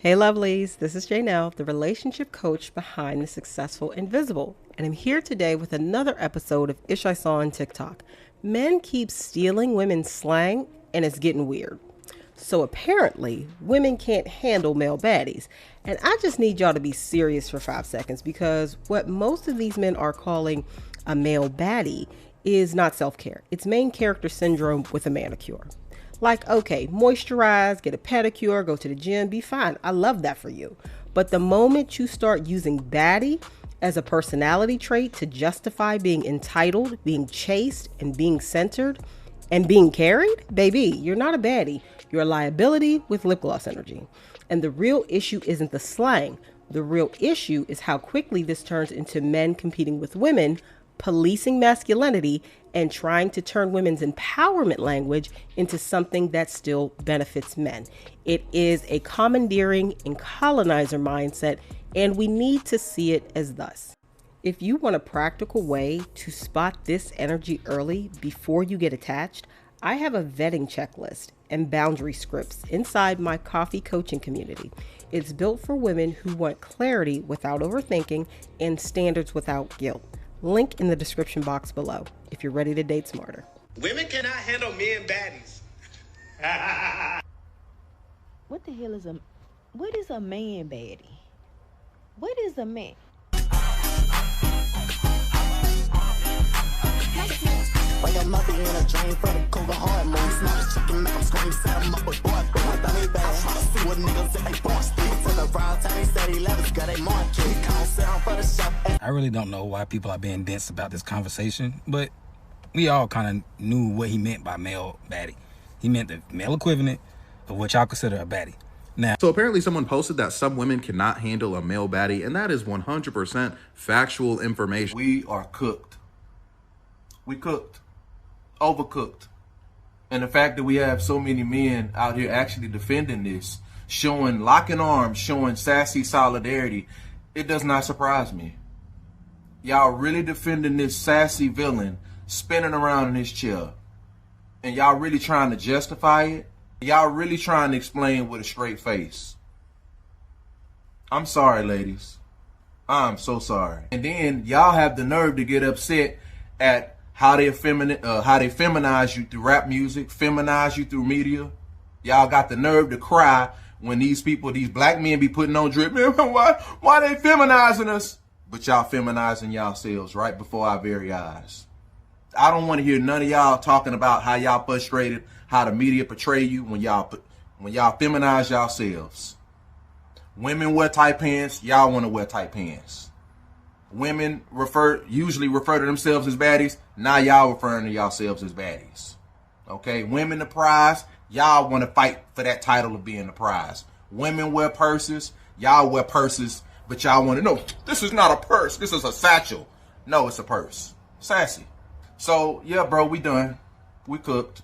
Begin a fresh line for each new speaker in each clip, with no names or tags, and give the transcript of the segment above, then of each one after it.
Hey lovelies, this is Janelle, the relationship coach behind the Successful Invisible, and I'm here today with another episode of Ish I Saw on TikTok. Men keep stealing women's slang, and it's getting weird. So apparently, women can't handle male baddies, and I just need y'all to be serious for 5 seconds because what most of these men are calling a male baddie is not self-care. It's main character syndrome with a manicure. Like, okay, moisturize, get a pedicure, go to the gym, be fine. I love that for you. But the moment you start using baddie as a personality trait to justify being entitled, being chased, and being centered, and being carried, baby, you're not a baddie. You're a liability with lip gloss energy. And the real issue isn't the slang. The real issue is how quickly this turns into men competing with women, policing masculinity, and trying to turn women's empowerment language into something that still benefits men. It is a commandeering and colonizer mindset, and we need to see it as thus. If you want a practical way to spot this energy early before you get attached, I have a vetting checklist and boundary scripts inside my coffee coaching community. It's built for women who want clarity without overthinking and standards without guilt. Link in the description box below if you're ready to date smarter.
Women cannot handle men baddies.
What the hell is what is a man baddie? What is a man?
Like a mother in a drain for the cougar hard move. Smash chicken, make them scream, set them up with boy. Boy, that ain't bad. Try to see what niggas if they boss. Till the round time, they said he left us, got a market. He can't sit down for the shop.
I really don't know why people are being dense about this conversation, but we all kind of knew what he meant by male baddie. He meant the male equivalent of what y'all consider a baddie. Now,
so apparently someone posted that some women cannot handle a male baddie, and that is 100% factual information.
We are cooked. We cooked. Overcooked. And the fact that we have so many men out here actually defending this, showing locking arms, showing sassy solidarity, it does not surprise me. Y'all really defending this sassy villain spinning around in his chair. And y'all really trying to justify it. Y'all really trying to explain with a straight face. I'm sorry, ladies. I'm so sorry. And then y'all have the nerve to get upset at how they feminize you through rap music, feminize you through media. Y'all got the nerve to cry when these people, these black men be putting on drip. Man, why they feminizing us? But y'all feminizing yourselves right before our very eyes. I don't want to hear none of y'all talking about how y'all frustrated, how the media portray you when y'all feminize yourselves. Women wear tight pants, y'all want to wear tight pants. Women usually refer to themselves as baddies. Now y'all referring to yourselves as baddies. Okay, women the prize. Y'all want to fight for that title of being the prize. Women wear purses. Y'all wear purses, but y'all want to know, this is not a purse. This is a satchel. No, it's a purse. Sassy. So, yeah, bro, we done. We cooked.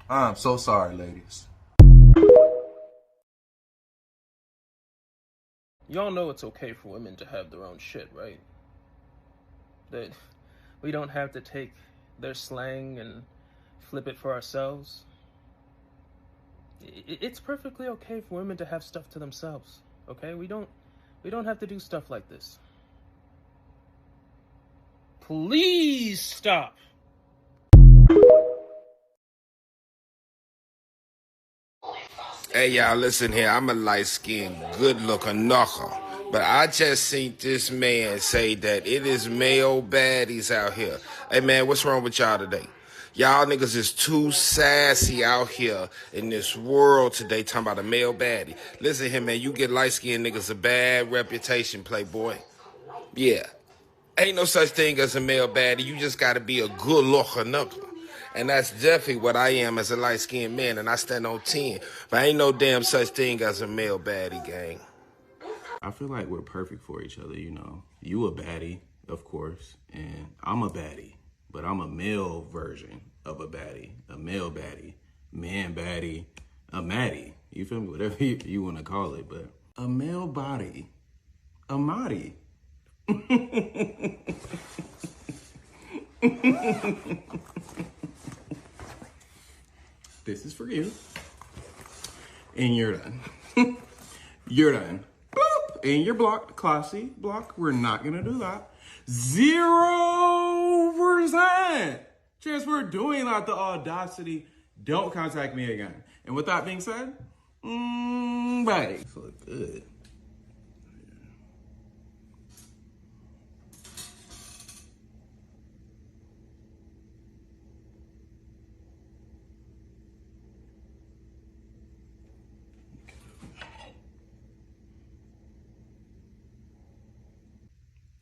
I'm so sorry, ladies.
Y'all know it's okay for women to have their own shit, right? That we don't have to take their slang and flip it for ourselves. It's perfectly okay for women to have stuff to themselves, okay? We don't have to do stuff like this. Please stop.
Hey, y'all, listen here. I'm a light-skinned, good-looking knuckle. But I just seen this man say that it is male baddies out here. Hey, man, what's wrong with y'all today? Y'all niggas is too sassy out here in this world today talking about a male baddie. Listen here, man, you get light-skinned niggas a bad reputation, playboy. Yeah. Ain't no such thing as a male baddie. You just got to be a good-looking knuckle. And that's definitely what I am as a light-skinned man, and I stand on 10. But ain't no damn such thing as a male baddie, gang.
I feel like we're perfect for each other, you know. You a baddie, of course, and I'm a baddie, but I'm a male version of a baddie, a male baddie, man baddie, a maddie. You feel me? Whatever you want to call it, but a male body, a Mahdi. This is for you, and you're done. You're done. Boop. And you're blocked. Classy. Block. We're not going to do that. 0% chance we're doing that. The audacity. Don't contact me again. And with that being said, bye. This look good.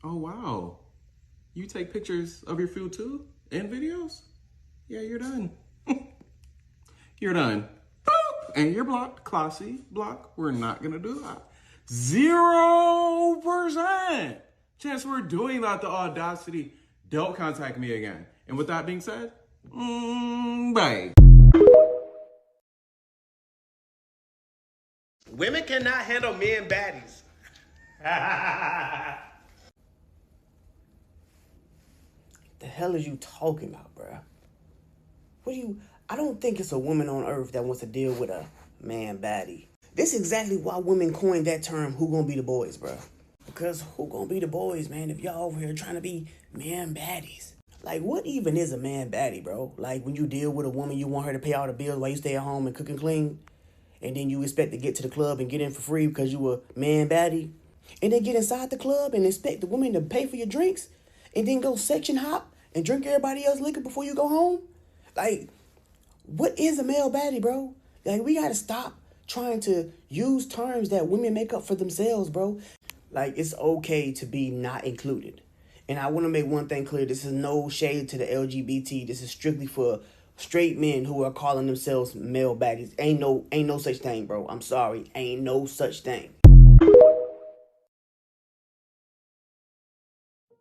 Oh, wow. You take pictures of your food too? And videos? Yeah, you're done. You're done. Boop! And you're blocked. Classy. Block. We're not going to do that. 0% chance we're doing that. The audacity. Don't contact me again. And with that being said, bye.
Women cannot handle men baddies.
The hell is you talking about, bruh? I don't think it's a woman on earth that wants to deal with a man baddie. This is exactly why women coined that term, who gonna be the boys, bruh? Because who gonna be the boys, man, if y'all over here trying to be man baddies? Like, what even is a man baddie, bro? Like, when you deal with a woman, you want her to pay all the bills while you stay at home and cook and clean, and then you expect to get to the club and get in for free because you a man baddie, and then get inside the club and expect the woman to pay for your drinks, and then go section hop and drink everybody else's liquor before you go home? Like, what is a male baddie, bro? Like, we gotta stop trying to use terms that women make up for themselves, bro. Like, it's okay to be not included. And I want to make one thing clear. This is no shade to the LGBT. This is strictly for straight men who are calling themselves male baddies. Ain't no such thing, bro. I'm sorry. Ain't no such thing.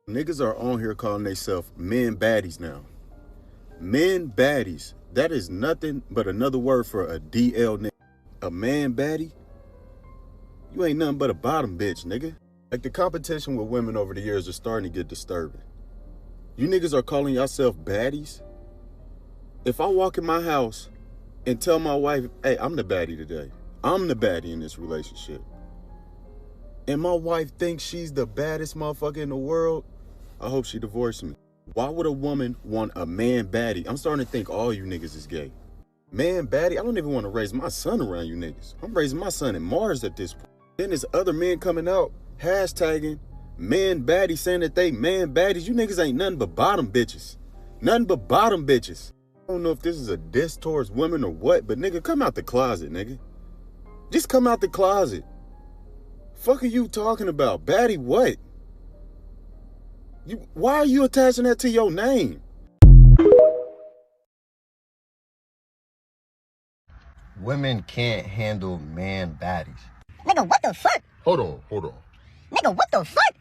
Niggas are on here calling themselves men baddies now. Men baddies. That is nothing but another word for a DL nigga. A man baddie? You ain't nothing but a bottom bitch, nigga. Like, the competition with women over the years is starting to get disturbing. You niggas are calling yourself baddies? If I walk in my house and tell my wife, hey, I'm the baddie today. I'm the baddie in this relationship. And my wife thinks she's the baddest motherfucker in the world, I hope she divorced me. Why would a woman want a man baddie? I'm starting to think all you niggas is gay. Man baddie? I don't even want to raise my son around you niggas. I'm raising my son in Mars at this point. Then there's other men coming out, hashtagging man baddie, saying that they man baddies. You niggas ain't nothing but bottom bitches. Nothing but bottom bitches. I don't know if this is a diss towards women or what, but nigga, come out the closet, nigga. Just come out the closet. Fuck are you talking about? Baddie what? Why are you attaching that to your name?
Women can't handle man baddies.
Nigga, what the fuck?
Hold on.
Nigga, what the fuck?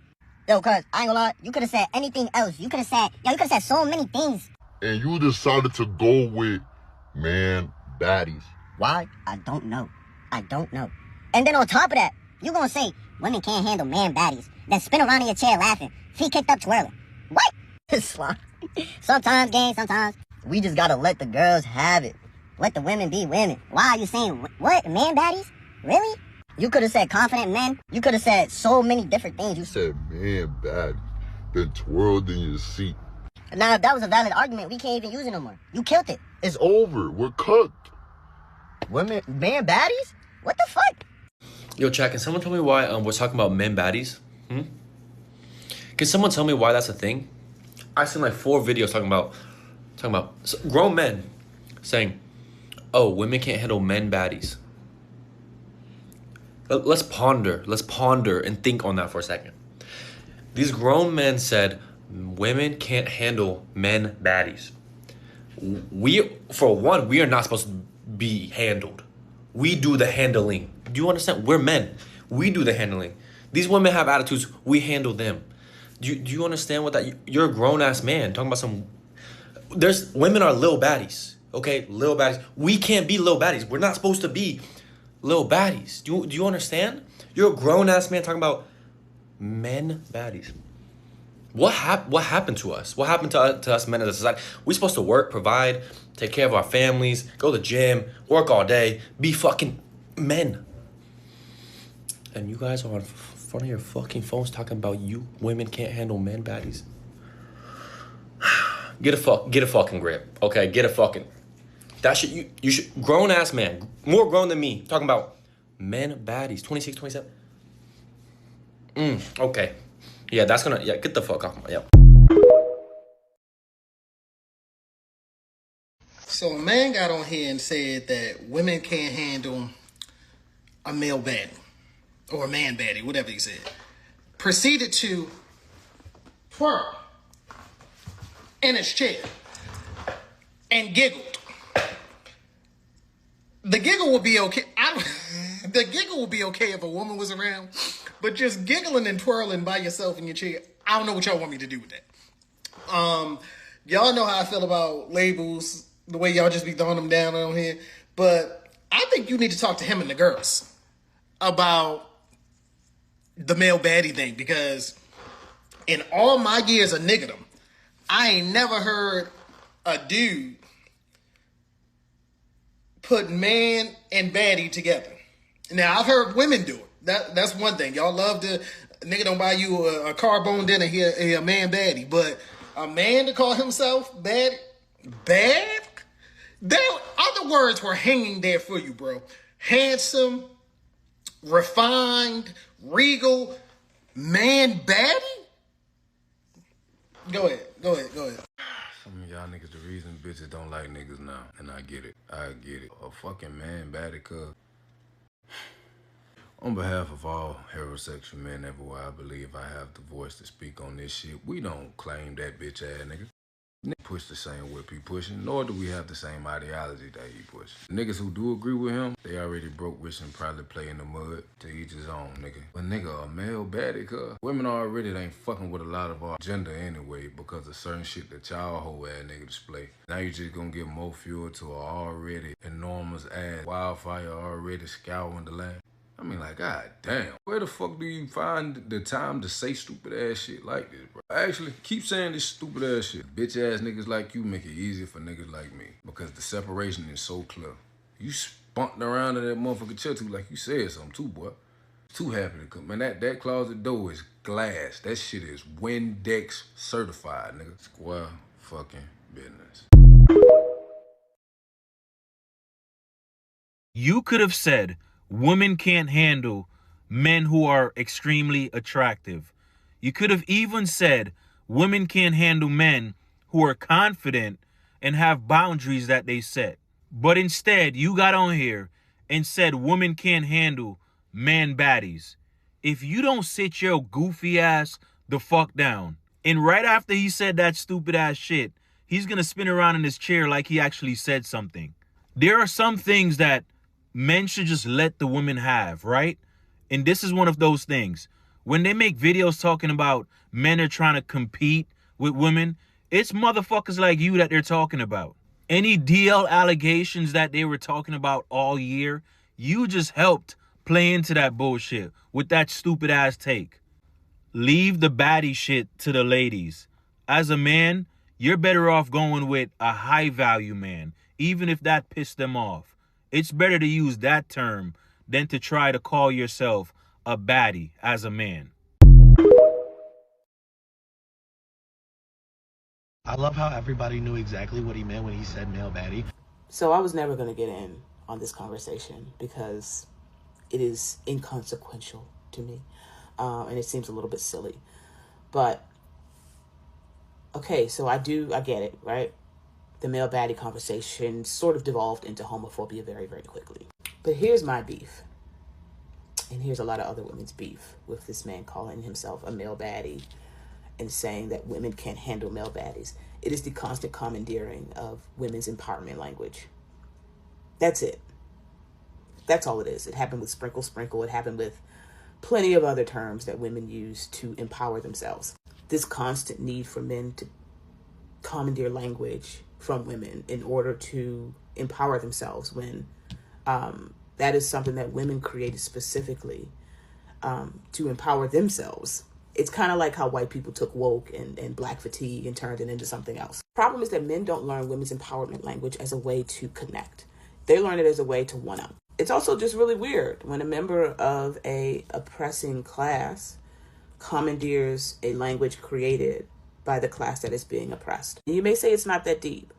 Yo, cuz, I ain't gonna lie, you could've said anything else. You could've said so many things.
And you decided to go with man baddies.
Why? I don't know. And then on top of that, you gonna say women can't handle man baddies, then spin around in your chair laughing, feet kicked up twirling. What? Sometimes, gang, sometimes. We just gotta let the girls have it. Let the women be women. Why are you saying, what, man baddies? Really? You could've said confident men. You could've said so many different things.
You said man baddies, then twirled in your seat.
Now, if that was a valid argument, we can't even use it no more. You killed it.
It's over. We're cooked.
Women, man baddies? What the fuck?
Yo, chat, can someone tell me why we're talking about men baddies? Can someone tell me why that's a thing? I've seen like 4 videos talking about grown men saying, oh, women can't handle men baddies. Let's ponder and think on that for a second. These grown men said women can't handle men baddies. For one, we are not supposed to be handled. We do the handling. Do you understand? We're men. We do the handling. These women have attitudes. We handle them. Do you understand what that? You're a grown ass man talking about some. Women are little baddies. Okay, little baddies. We can't be little baddies. We're not supposed to be little baddies. Do you understand? You're a grown ass man talking about men baddies. What happened to us? What happened to us men as a society? We're supposed to work, provide, take care of our families, go to the gym, work all day, be fucking men. And you guys are on front of your fucking phones talking about you women can't handle men baddies. Get a fucking grip, okay? Get a fucking. That shit, you should, grown ass man, more grown than me, talking about men baddies, 26, 27. Okay. Yeah, that's gonna, yeah, get the fuck off my, yeah.
So a man got on here and said that women can't handle a male baddie or a man baddie, whatever he said. Proceeded to twirl in his chair and giggled. The giggle would be okay. The giggle would be okay if a woman was around, but just giggling and twirling by yourself in your chair, I don't know what y'all want me to do with that. Y'all know how I feel about labels, the way y'all just be throwing them down on here, but I think you need to talk to him and the girls about the male baddie thing, because in all my years of niggerdom, I ain't never heard a dude put man and baddie together. Now, I've heard women do it. That's one thing. Y'all love to, nigga don't buy you a carbone dinner here, a man baddie. But a man to call himself bad? There, other words were hanging there for you, bro. Handsome, refined, regal, man baddie? Go ahead.
Some of y'all niggas, the reason bitches don't like niggas now, and I get it. A fucking man baddie, cuz. On behalf of all heterosexual men everywhere, I believe I have the voice to speak on this shit. We don't claim that bitch ass nigga. Nigga push the same whip he pushing, nor do we have the same ideology that he push. Niggas who do agree with him, they already broke rich and probably play in the mud. To each his own, nigga. But nigga, a male baddie, cuz. Women already ain't fucking with a lot of our gender anyway because of certain shit that y'all whole ass nigga display. Now you just gonna give more fuel to a already enormous ass wildfire already scouring the land. I mean, like, god damn. Where the fuck do you find the time to say stupid ass shit like this, bro? Actually, keep saying this stupid ass shit. Bitch ass niggas like you make it easier for niggas like me. Because the separation is so clear. You spunked around in that motherfucker chair too, like you said something too, boy. Too happy to come. Man, that closet door is glass. That shit is Windex certified, nigga. Square fucking business.
You could have said, women can't handle men who are extremely attractive. You could have even said women can't handle men who are confident and have boundaries that they set. But instead, you got on here and said women can't handle man baddies. If you don't sit your goofy ass the fuck down. And right after he said that stupid ass shit, he's gonna spin around in his chair like he actually said something. There are some things that men should just let the women have, right? And this is one of those things. When they make videos talking about men are trying to compete with women, it's motherfuckers like you that they're talking about. Any DL allegations that they were talking about all year, you just helped play into that bullshit with that stupid ass take. Leave the baddie shit to the ladies. As a man, you're better off going with a high value man, even if that pissed them off. It's better to use that term than to try to call yourself a baddie as a man.
I love how everybody knew exactly what he meant when he said male baddie.
So I was never going to get in on this conversation because it is inconsequential to me. And it seems a little bit silly. But, okay, so I get it, right? The male baddie conversation sort of devolved into homophobia very, very quickly. But here's my beef. And here's a lot of other women's beef with this man calling himself a male baddie and saying that women can't handle male baddies. It is the constant commandeering of women's empowerment language. That's it. That's all it is. It happened with sprinkle, sprinkle. It happened with plenty of other terms that women use to empower themselves. This constant need for men to commandeer language from women in order to empower themselves when that is something that women created specifically to empower themselves. It's kind of like how white people took woke and black fatigue and turned it into something else. Problem is that men don't learn women's empowerment language as a way to connect. They learn it as a way to one-up.
It's also just really weird when a member of a oppressing class commandeers a language created by the class that is being oppressed. You may say it's not that deep.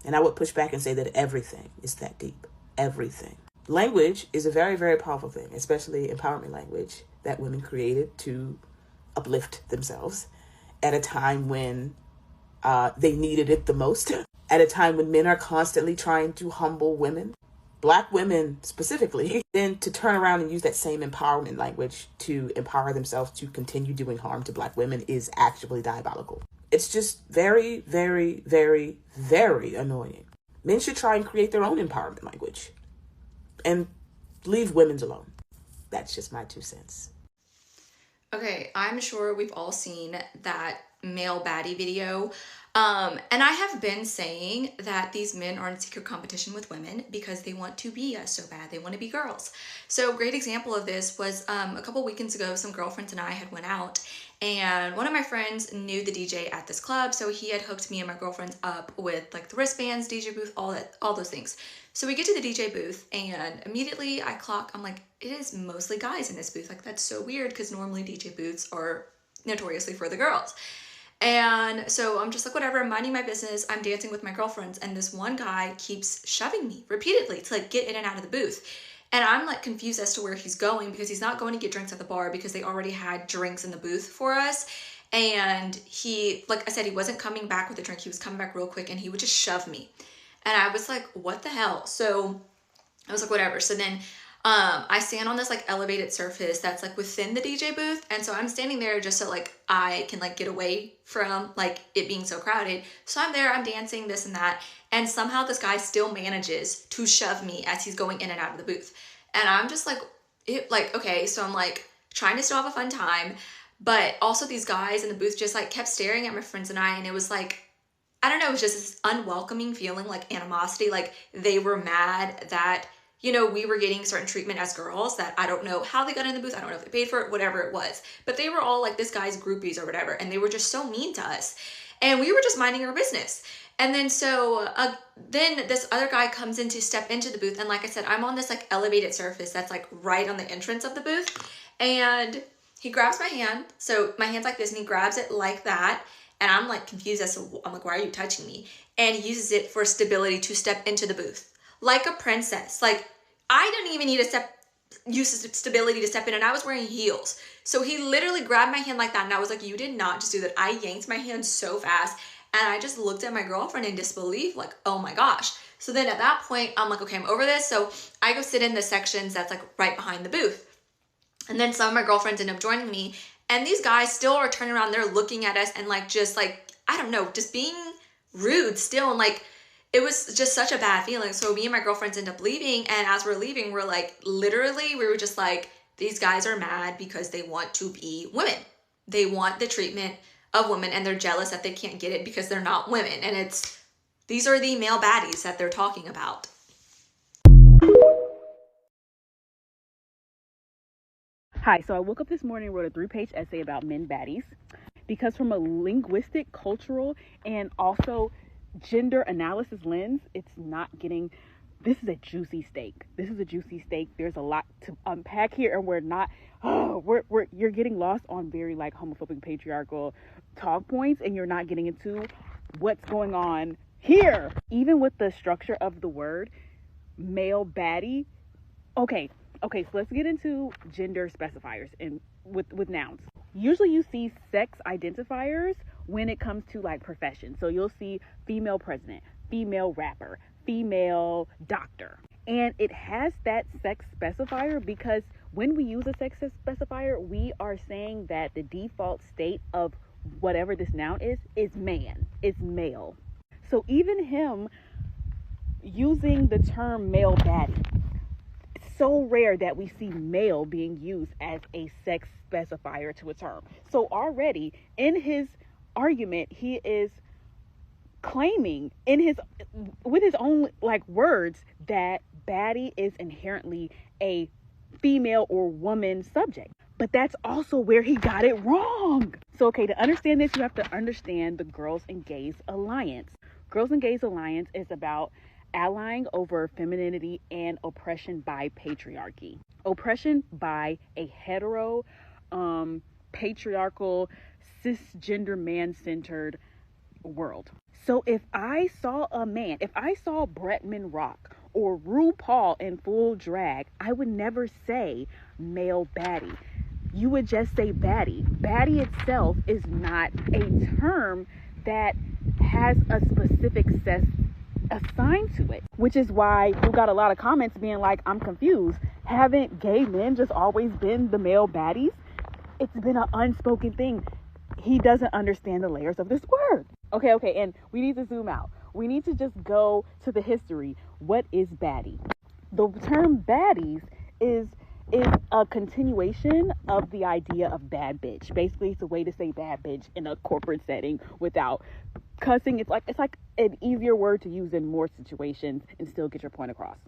And I would push back and say that everything is that deep. Everything. Language is a very, very powerful thing, especially empowerment language that women created to uplift themselves at a time when they needed it the most, at a time when men are constantly trying to humble women, Black women specifically, then to turn around and use that same empowerment language to empower themselves to continue doing harm to Black women is actually diabolical. It's just very, very, very, very annoying. Men should try and create their own empowerment language and leave women's alone. That's just my 2 cents.
Okay, I'm sure we've all seen that male baddie video. And I have been saying that these men are in secret competition with women because they want to be us so bad. They want to be girls. So a great example of this was a couple weekends ago, some girlfriends and I had went out, and one of my friends knew the DJ at this club. So he had hooked me and my girlfriends up with like the wristbands, DJ booth, all those things. So we get to the DJ booth and immediately I clock, I'm like, it is mostly guys in this booth. Like, that's so weird because normally DJ booths are notoriously for the girls. And so I'm just like, whatever, I'm minding my business. I'm dancing with my girlfriends. And this one guy keeps shoving me repeatedly to like get in and out of the booth. And I'm like confused as to where he's going because he's not going to get drinks at the bar because they already had drinks in the booth for us. And he, like I said, he wasn't coming back with a drink. He was coming back real quick and he would just shove me. And I was like, what the hell? So I was like, whatever. So then I stand on this like elevated surface that's like within the DJ booth. And so I'm standing there just so like I can like get away from like it being so crowded. So I'm there, I'm dancing, this and that. And somehow this guy still manages to shove me as he's going in and out of the booth. And I'm just like, okay, so I'm like trying to still have a fun time. But also these guys in the booth just like kept staring at my friends and I, and it was like, I don't know, it was just this unwelcoming feeling, like animosity, like they were mad that, you know, we were getting certain treatment as girls that I don't know how they got in the booth. I don't know if they paid for it, whatever it was. But they were all like this guy's groupies or whatever. And they were just so mean to us. And we were just minding our business. And then so then this other guy comes in to step into the booth. And like I said, I'm on this like elevated surface that's like right on the entrance of the booth. And he grabs my hand. So my hand's like this and he grabs it like that. And I'm like confused as to, I'm like, why are you touching me? And he uses it for stability to step into the booth. Like a princess. Like, I didn't even need to use stability to step in, and I was wearing heels. So he literally grabbed my hand like that, and I was like, you did not just do that. I yanked my hand so fast, and I just looked at my girlfriend in disbelief, like, oh my gosh. So then at that point, I'm like, okay, I'm over this. So I go sit in the sections that's like right behind the booth. And then some of my girlfriends end up joining me, and these guys still are turning around, they're looking at us and like, just like, I don't know, just being rude still, and like, it was just such a bad feeling. So me and my girlfriends end up leaving. And as we're leaving, we're like, literally, we were just like, these guys are mad because they want to be women. They want the treatment of women and they're jealous that they can't get it because they're not women. And these are the male baddies that they're talking about.
Hi, so I woke up this morning and wrote a 3-page essay about men baddies because from a linguistic, cultural, and also gender analysis lens, it's not getting, this is a juicy steak. This is a juicy steak. There's a lot to unpack here, and we're not, you're getting lost on very like homophobic, patriarchal talk points, and you're not getting into what's going on here. Even with the structure of the word, male baddie. Okay, so let's get into gender specifiers and with nouns. Usually you see sex identifiers when it comes to like profession. So you'll see female president, female rapper, female doctor. And it has that sex specifier because when we use a sex specifier, we are saying that the default state of whatever this noun is man, it's male. So even him using the term male baddie, it's so rare that we see male being used as a sex specifier to a term. So already in his argument, he is claiming with his own like words that baddie is inherently a female or woman subject. But that's also where he got it wrong. So okay, to understand this, you have to understand the Girls and Gays Alliance. Girls and Gays Alliance is about allying over femininity and oppression by patriarchy. Oppression by a hetero, patriarchal, cisgender, man-centered world. So if I saw a man, if I saw Bretman Rock or RuPaul in full drag, I would never say male baddie. You would just say baddie. Baddie itself is not a term that has a specific sex assigned to it, which is why we got a lot of comments being like, I'm confused. Haven't gay men just always been the male baddies? It's been an unspoken thing. He doesn't understand the layers of this word. Okay, and we need to zoom out. We need to just go to the history. What is baddie? The term baddies is a continuation of the idea of bad bitch. Basically, it's a way to say bad bitch in a corporate setting without cussing. It's like an easier word to use in more situations and still get your point across.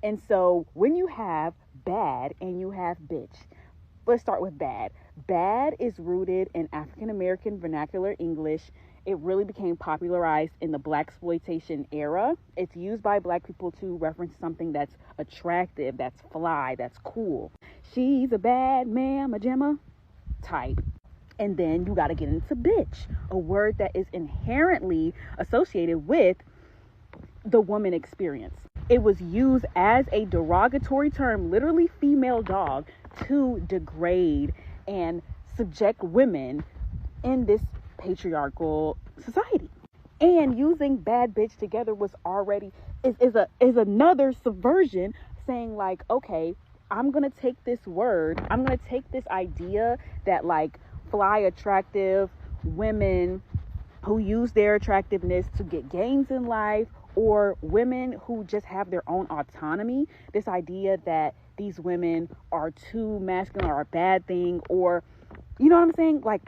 And so when you have bad and you have bitch, let's start with bad. Bad is rooted in African American vernacular English. It really became popularized in the blaxploitation era. It's used by black people to reference something that's attractive, that's fly, that's cool. She's a bad mamma jamma type. And then you got to get into bitch, a word that is inherently associated with the woman experience. It was used as a derogatory term, literally female dog, to degrade and subject women in this patriarchal society. And using bad bitch together was already is another subversion, saying like, okay, I'm gonna take this word, I'm gonna take this idea that like fly attractive women who use their attractiveness to get gains in life, or women who just have their own autonomy, this idea that these women are too masculine or a bad thing, or you know what I'm saying? Like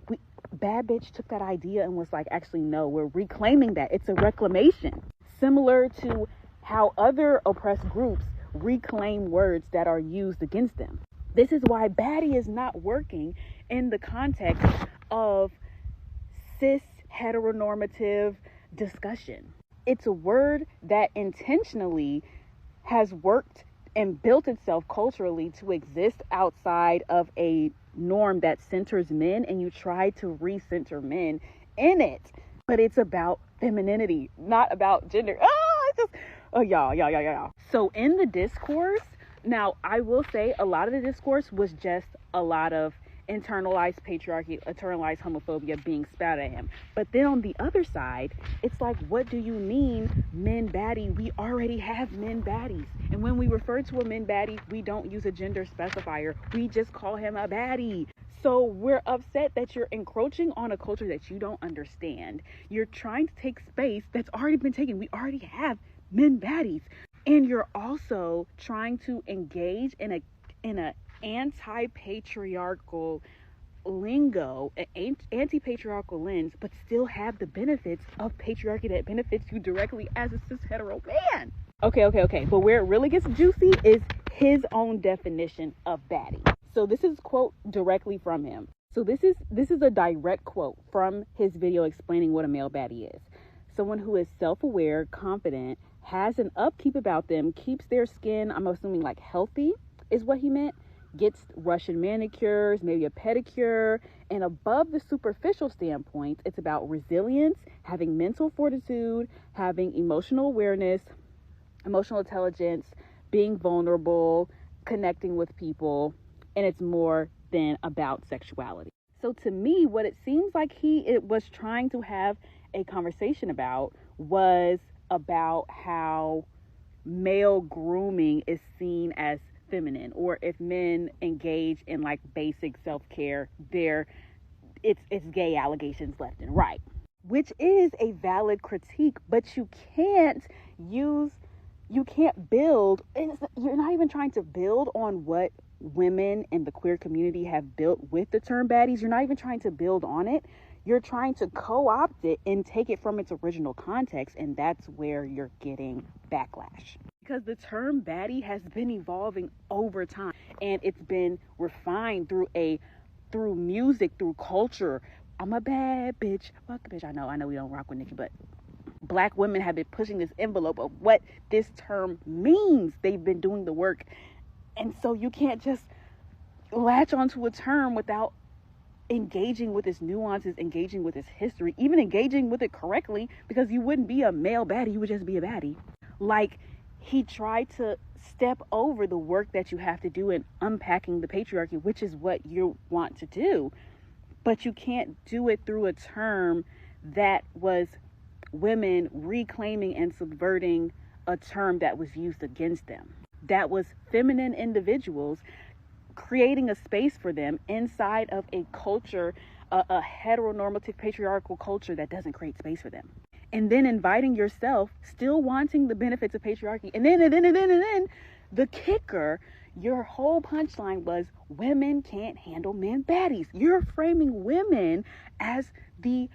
bad bitch took that idea and was like, actually, no, we're reclaiming that. It's a reclamation. Similar to how other oppressed groups reclaim words that are used against them. This is why baddie is not working in the context of cis heteronormative discussion. It's a word that intentionally has worked and built itself culturally to exist outside of a norm that centers men, and you try to recenter men in it. But it's about femininity, not about gender. Y'all. So in the discourse, now I will say a lot of the discourse was just a lot of internalized patriarchy, internalized homophobia being spat at him. But then on the other side, it's like, what do you mean men baddie? We already have men baddies. And when we refer to a men baddie, we don't use a gender specifier. We just call him a baddie. So we're upset that you're encroaching on a culture that you don't understand. You're trying to take space that's already been taken. We already have men baddies. And you're also trying to engage in a anti-patriarchal lingo, an anti-patriarchal lens, but still have the benefits of patriarchy that benefits you directly as a cis hetero man. Okay. But where it really gets juicy is his own definition of baddie. So this is quote directly from him. So this is a direct quote from his video explaining what a male baddie is. Someone who is self-aware, confident, has an upkeep about them, keeps their skin, I'm assuming like healthy is what he meant, gets Russian manicures, maybe a pedicure, and above the superficial standpoint, it's about resilience, having mental fortitude, having emotional awareness, emotional intelligence, being vulnerable, connecting with people, and it's more than about sexuality. So to me, what it seems like it was trying to have a conversation about was about how male grooming is seen as feminine, or if men engage in like basic self-care, it's gay allegations left and right, which is a valid critique, but you can't build, you're not even trying to build on what women in the queer community have built with the term baddies. You're not even trying to build on it. You're trying to co-opt it and take it from its original context, and that's where you're getting backlash. Because the term baddie has been evolving over time, and it's been refined through music, through culture. I'm a bad bitch. Fuck a bitch. I know we don't rock with Nicki, but Black women have been pushing this envelope of what this term means. They've been doing the work. And so you can't just latch onto a term without engaging with its nuances, engaging with its history, even engaging with it correctly, because you wouldn't be a male baddie, you would just be a baddie. Like, he tried to step over the work that you have to do in unpacking the patriarchy, which is what you want to do. But you can't do it through a term that was women reclaiming and subverting a term that was used against them. That was feminine individuals creating a space for them inside of a culture, a heteronormative patriarchal culture that doesn't create space for them. And then inviting yourself, still wanting the benefits of patriarchy. And then the kicker, your whole punchline was women can't handle men baddies. You're framing women as the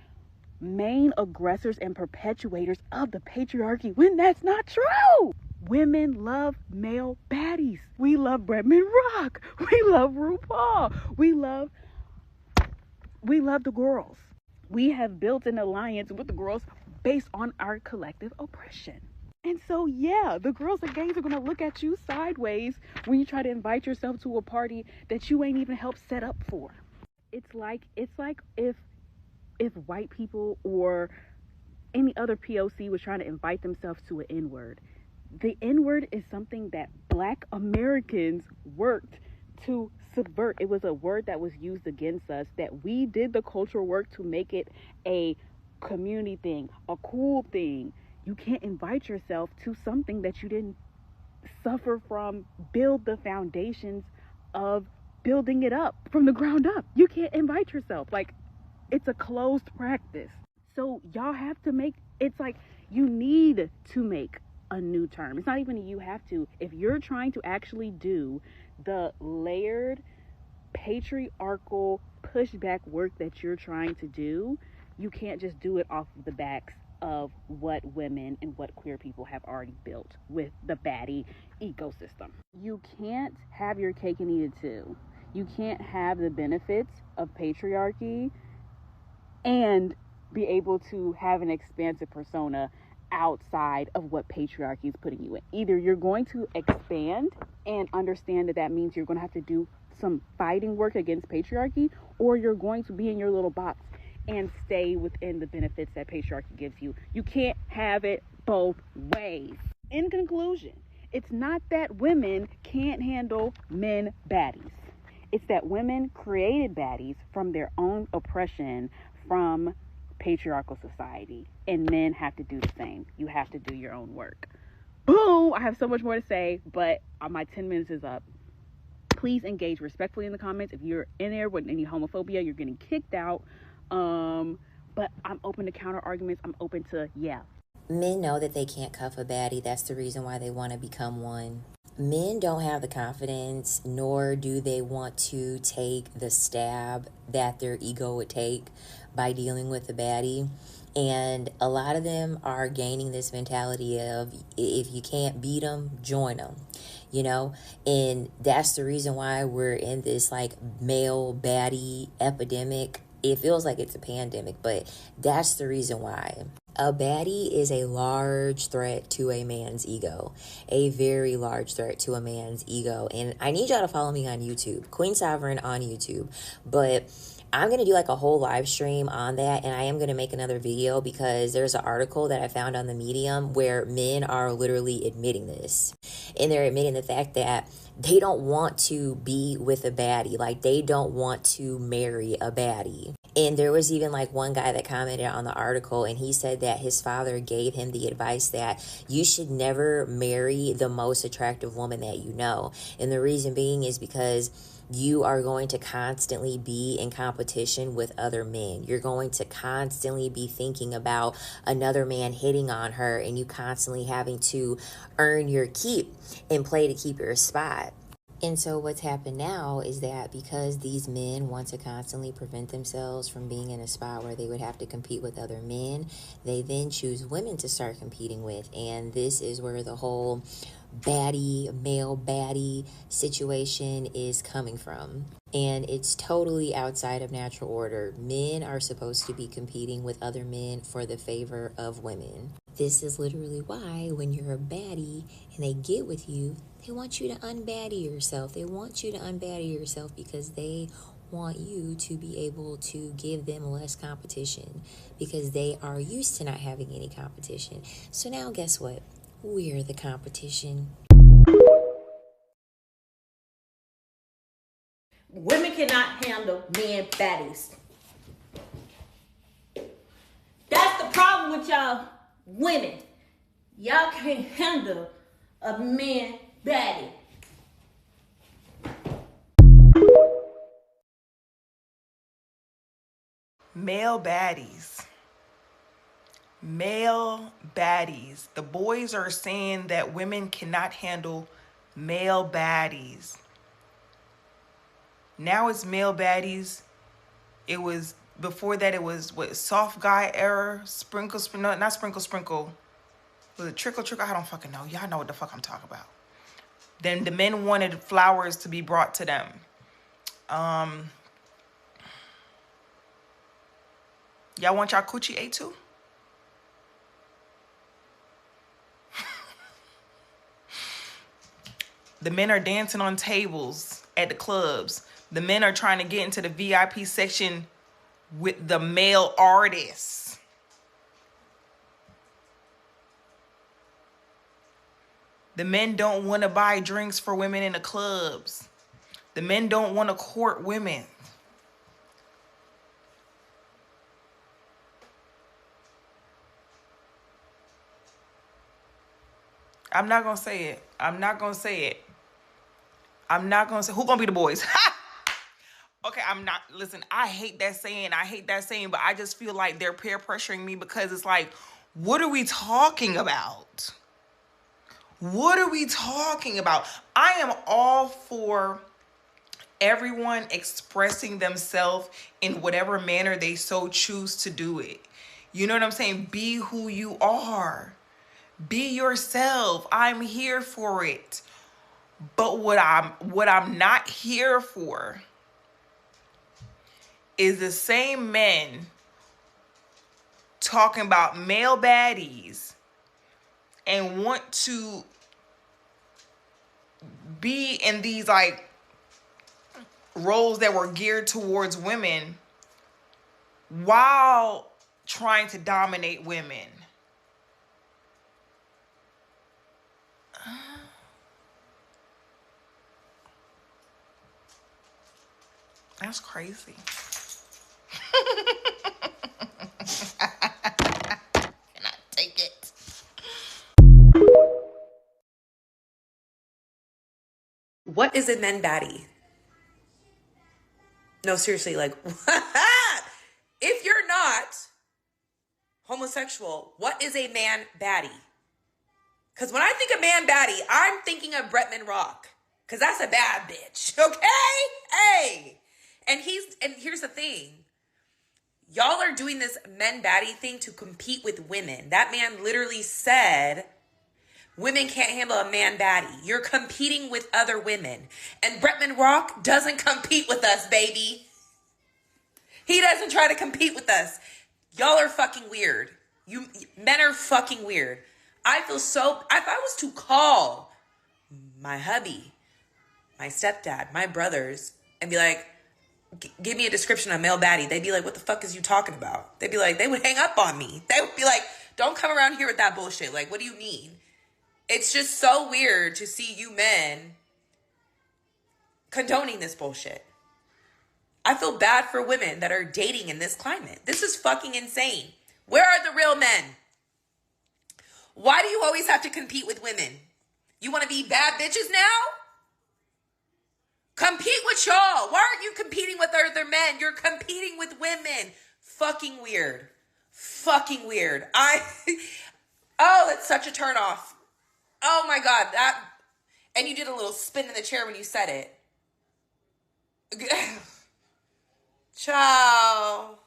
main aggressors and perpetuators of the patriarchy when that's not true. Women love male baddies. We love Bretman Rock. We love RuPaul. We love the girls. We have built an alliance with the girls based on our collective oppression. And so, yeah, the girls and gays are going to look at you sideways when you try to invite yourself to a party that you ain't even helped set up for. It's like if white people or any other POC was trying to invite themselves to an N-word. The N-word is something that Black Americans worked to subvert. It was a word that was used against us, that we did the cultural work to make it a community thing, a cool thing. You can't invite yourself to something that you didn't suffer from, build the foundations of building it up from the ground up. You can't invite yourself. Like, it's a closed practice. So y'all have to make, it's like you need to make a new term. It's not even a you have to. If you're trying to actually do the layered patriarchal pushback work that you're trying to do, you can't just do it off of the backs of what women and what queer people have already built with the baddie ecosystem. You can't have your cake and eat it too. You can't have the benefits of patriarchy and be able to have an expansive persona outside of what patriarchy is putting you in. Either you're going to expand and understand that means you're going to have to do some fighting work against patriarchy, or you're going to be in your little box and stay within the benefits that patriarchy gives you. You can't have it both ways. In conclusion, it's not that women can't handle men baddies. It's that women created baddies from their own oppression from patriarchal society, and men have to do the same. You have to do your own work. Boom! I have so much more to say, but my 10 minutes is up. Please engage respectfully in the comments. If you're in there with any homophobia, you're getting kicked out. But I'm open to counter arguments. I'm open to,
Men know that they can't cuff a baddie. That's the reason why they want to become one. Men don't have the confidence, nor do they want to take the stab that their ego would take by dealing with the baddie. And a lot of them are gaining this mentality of, if you can't beat them, join them, you know? And that's the reason why we're in this like male baddie epidemic. It feels like it's a pandemic, but that's the reason why. A baddie is a large threat to a man's ego, a very large threat to a man's ego. And I need y'all to follow me on YouTube, Queen Sovereign on YouTube. But I'm going to do like a whole live stream on that, and I am going to make another video because there's an article that I found on the Medium where men are literally admitting this. And they're admitting the fact that they don't want to be with a baddie. Like, they don't want to marry a baddie. And there was even like one guy that commented on the article, and he said that his father gave him the advice that you should never marry the most attractive woman that you know. And the reason being is because you are going to constantly be in competition with other men. You're going to constantly be thinking about another man hitting on her, and you constantly having to earn your keep and play to keep your spot. And so what's happened now is that because these men want to constantly prevent themselves from being in a spot where they would have to compete with other men, they then choose women to start competing with. And this is where the whole baddie, male baddie situation is coming from. And it's totally outside of natural order. Men are supposed to be competing with other men for the favor of women. This is literally why when you're a baddie and they get with you, they want you to unbaddie yourself. They want you to unbaddie yourself because they want you to be able to give them less competition because they are used to not having any competition. So now guess what? We're the competition.
Women cannot handle men baddies. That's the problem with y'all women. Y'all can't handle a man baddie.
Male baddies. Male baddies. The boys are saying that women cannot handle male baddies. Now it's male baddies. It was, before that it was what, soft guy era, sprinkle, no, not sprinkle. Was it trickle? I don't fucking know. Y'all know what the fuck I'm talking about. Then the men wanted flowers to be brought to them. Y'all want y'all coochie ate too? The men are dancing on tables at the clubs. The men are trying to get into the VIP section with the male artists. The men don't want to buy drinks for women in the clubs. The men don't want to court women. I'm not going to say it. Who going to be the boys? Okay, listen, I hate that saying, but I just feel like they're peer pressuring me because it's like, what are we talking about? I am all for everyone expressing themselves in whatever manner they so choose to do it. You know what I'm saying? Be who you are. Be yourself. I'm here for it. But what I'm not here for is the same men talking about male baddies and want to be in these like roles that were geared towards women while trying to dominate women. That's crazy. Cannot take it.
What is a men baddie? No, seriously, like, if you're not homosexual, what is a man baddie? Because when I think of man baddie, I'm thinking of Bretman Rock. Because that's a bad bitch, okay? Hey! And here's the thing. Y'all are doing this men baddie thing to compete with women. That man literally said, women can't handle a man baddie. You're competing with other women. And Bretman Rock doesn't compete with us, baby. He doesn't try to compete with us. Y'all are fucking weird. You men are fucking weird. I feel so, if I was to call my hubby, my stepdad, my brothers, and be like, give me a description of male baddie, they'd be like, what the fuck is you talking about? They'd be like, they would hang up on me. They would be like, don't come around here with that bullshit. Like, what do you mean? It's just so weird to see you men condoning this bullshit. I feel bad for women that are dating in this climate. This is fucking insane. Where are the real men? Why do you always have to compete with women? You want to be bad bitches now? Compete with y'all. Why aren't you competing with other men? You're competing with women. Fucking weird. Fucking weird. Oh, that's such a turnoff. Oh my God. And you did a little spin in the chair when you said it. Ciao.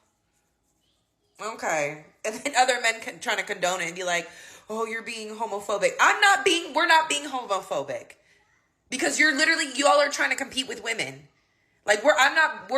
Okay. And then other men trying to condone it and be like, oh, you're being homophobic. We're not being homophobic. Because y'all are trying to compete with women. Like we're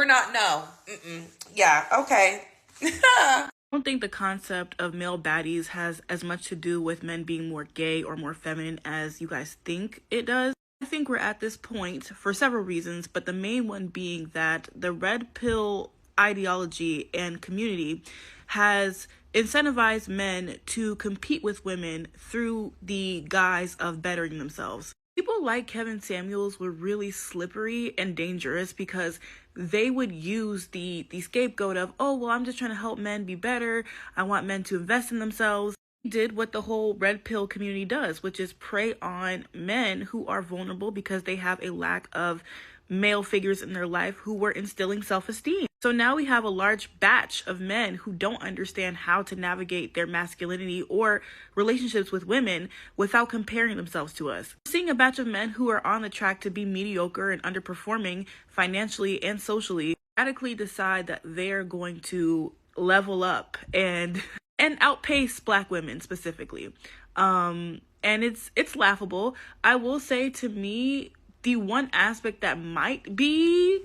not, no. Mm-mm. Yeah, okay.
I don't think the concept of male baddies has as much to do with men being more gay or more feminine as you guys think it does. I think we're at this point for several reasons, but the main one being that the red pill ideology and community has incentivized men to compete with women through the guise of bettering themselves. People like Kevin Samuels were really slippery and dangerous because they would use the scapegoat of, oh, well, I'm just trying to help men be better. I want men to invest in themselves. He did what the whole red pill community does, which is prey on men who are vulnerable because they have a lack of male figures in their life who were instilling self-esteem. So now we have a large batch of men who don't understand how to navigate their masculinity or relationships with women without comparing themselves to us. We're seeing a batch of men who are on the track to be mediocre and underperforming financially and socially radically decide that they're going to level up and outpace Black women specifically. And it's laughable. I will say, to me, the one aspect that might be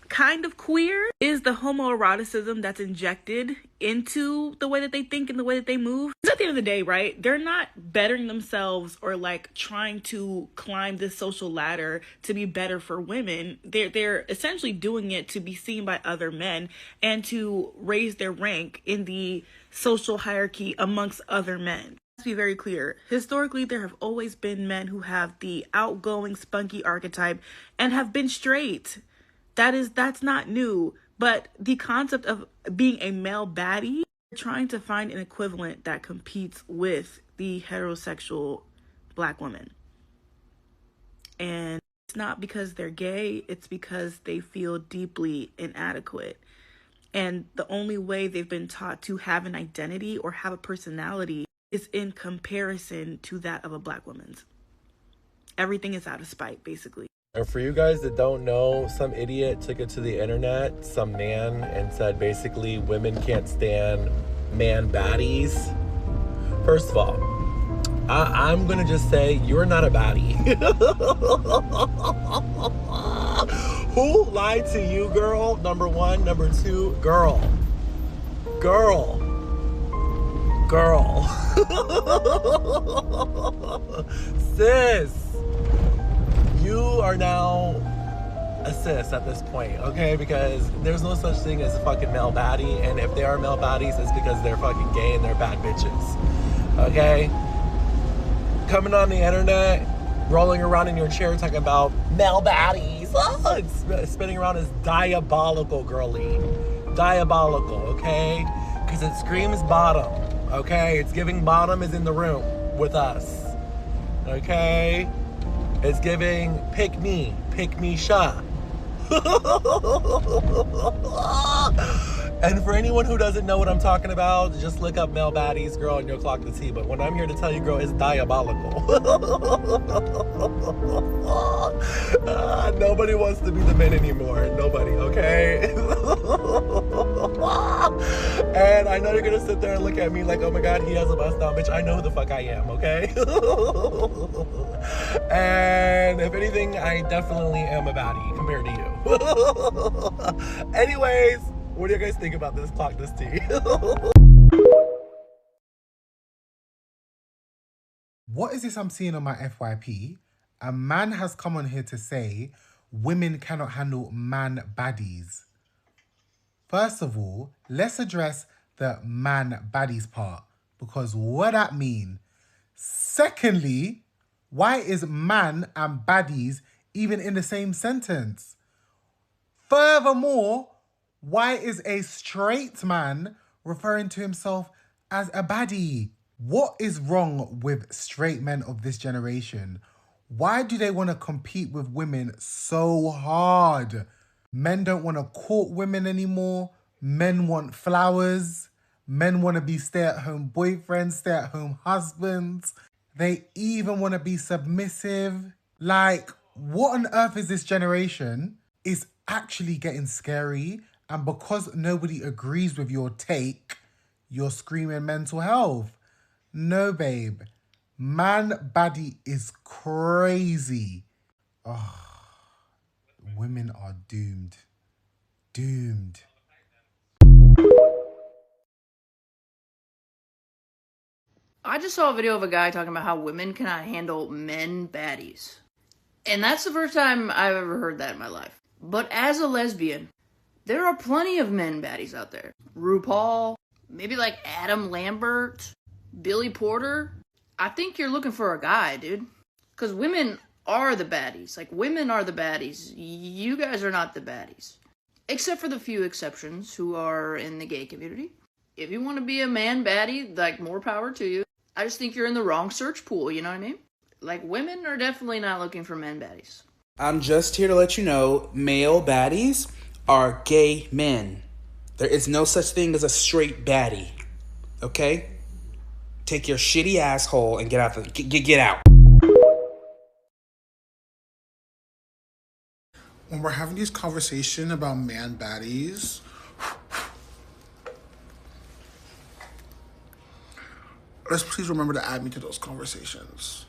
kind of queer is the homoeroticism that's injected into the way that they think and the way that they move. Because at the end of the day, right, they're not bettering themselves or like trying to climb this social ladder to be better for women. They're essentially doing it to be seen by other men and to raise their rank in the social hierarchy amongst other men. Let's be very clear. Historically, there have always been men who have the outgoing, spunky archetype and have been straight. That's not new. But the concept of being a male baddie, trying to find an equivalent that competes with the heterosexual Black woman. And it's not because they're gay, it's because they feel deeply inadequate. And the only way they've been taught to have an identity or have a personality is in comparison to that of a Black woman's. Everything is out of spite, basically.
And for you guys that don't know, some idiot took it to the internet, some man, and said basically women can't stand man baddies. First of all, I'm gonna just say you're not a baddie. Who lied to you, girl? Number one. Number two, girl. Sis, you are now a sis at this point, okay? Because there's no such thing as a fucking male baddie, and if they are male baddies, it's because they're fucking gay and they're bad bitches, okay? Coming on the internet, rolling around in your chair talking about male baddies, it's spinning around is diabolical, girly. Diabolical, okay? Because it screams bottom, okay? It's giving bottom is in the room with us, okay? It's giving pick me sha. And for anyone who doesn't know what I'm talking about, just look up male baddies, girl, and you'll clock the tea. But what I'm here to tell you, girl, is diabolical. Nobody wants to be the men anymore. Nobody, okay? And I know you're gonna sit there and look at me like, oh my God, he has a bust down, bitch. I know who the fuck I am, okay? And if anything, I definitely am a baddie compared to you. Anyways, what do you guys think about this? Clock this tea.
What is this I'm seeing on my FYP? A man has come on here to say women cannot handle man baddies. First of all, let's address the man baddies part, because what that mean? Secondly, why is man and baddies even in the same sentence? Furthermore, why is a straight man referring to himself as a baddie? What is wrong with straight men of this generation? Why do they want to compete with women so hard? Men don't want to court women anymore. Men want flowers. Men want to be stay-at-home boyfriends, stay-at-home husbands. They even want to be submissive. Like, what on earth is this generation? It's actually getting scary. And because nobody agrees with your take, you're screaming mental health. No, babe. Man baddie is crazy. Oh. Women are doomed. Doomed.
I just saw a video of a guy talking about how women cannot handle men baddies. And that's the first time I've ever heard that in my life. But as a lesbian, there are plenty of men baddies out there. RuPaul, maybe like Adam Lambert, Billy Porter. I think you're looking for a guy, dude. Because women are the baddies. Like, women are the baddies. You guys are not the baddies. Except for the few exceptions who are in the gay community. If you want to be a man baddie, like, more power to you. I just think you're in the wrong search pool, you know what I mean? Like, women are definitely not looking for men baddies.
I'm just here to let you know, male baddies are gay men. There is no such thing as a straight baddie. Okay? Take your shitty asshole and get out. Get out.
When we're having these conversations about man baddies, let's please remember to add me to those conversations.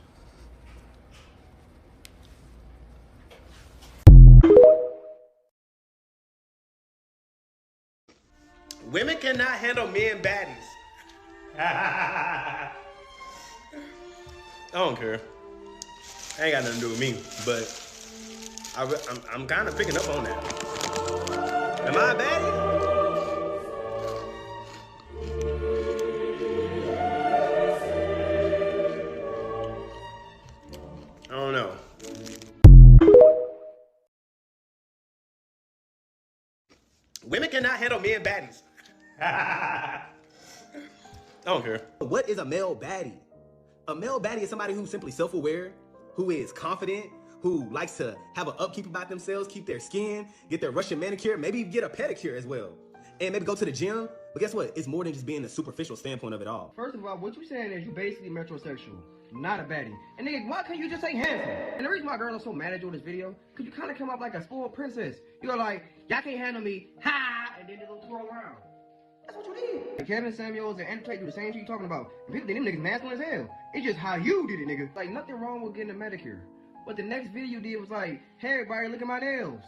Women cannot handle men baddies. I don't care. Ain't got nothing to do with me, but I'm kind of picking up on that. Am I a baddie? I don't know. Women cannot handle men baddies. I don't care.
What is a male baddie? A male baddie is somebody who's simply self-aware, who is confident, who likes to have an upkeep about themselves, keep their skin, get their Russian manicure, maybe get a pedicure as well. And maybe go to the gym. But guess what? It's more than just being the superficial standpoint of it all.
First of all, what you saying is you basically metrosexual, not a baddie. And nigga, why can't you just say handsome? And the reason my girl is so mad at you in this video, cause you kind of come up like a spoiled princess. You go like, y'all can't handle me, ha, and then they go twirl around. That's what you did. And Kevin Samuels and Andrew Tate do the same shit you talking about. And people think them niggas masculine as hell. It's just how you did it, nigga. Like, nothing wrong with getting a manicure. But the next video you did was like, hey everybody, look at my nails.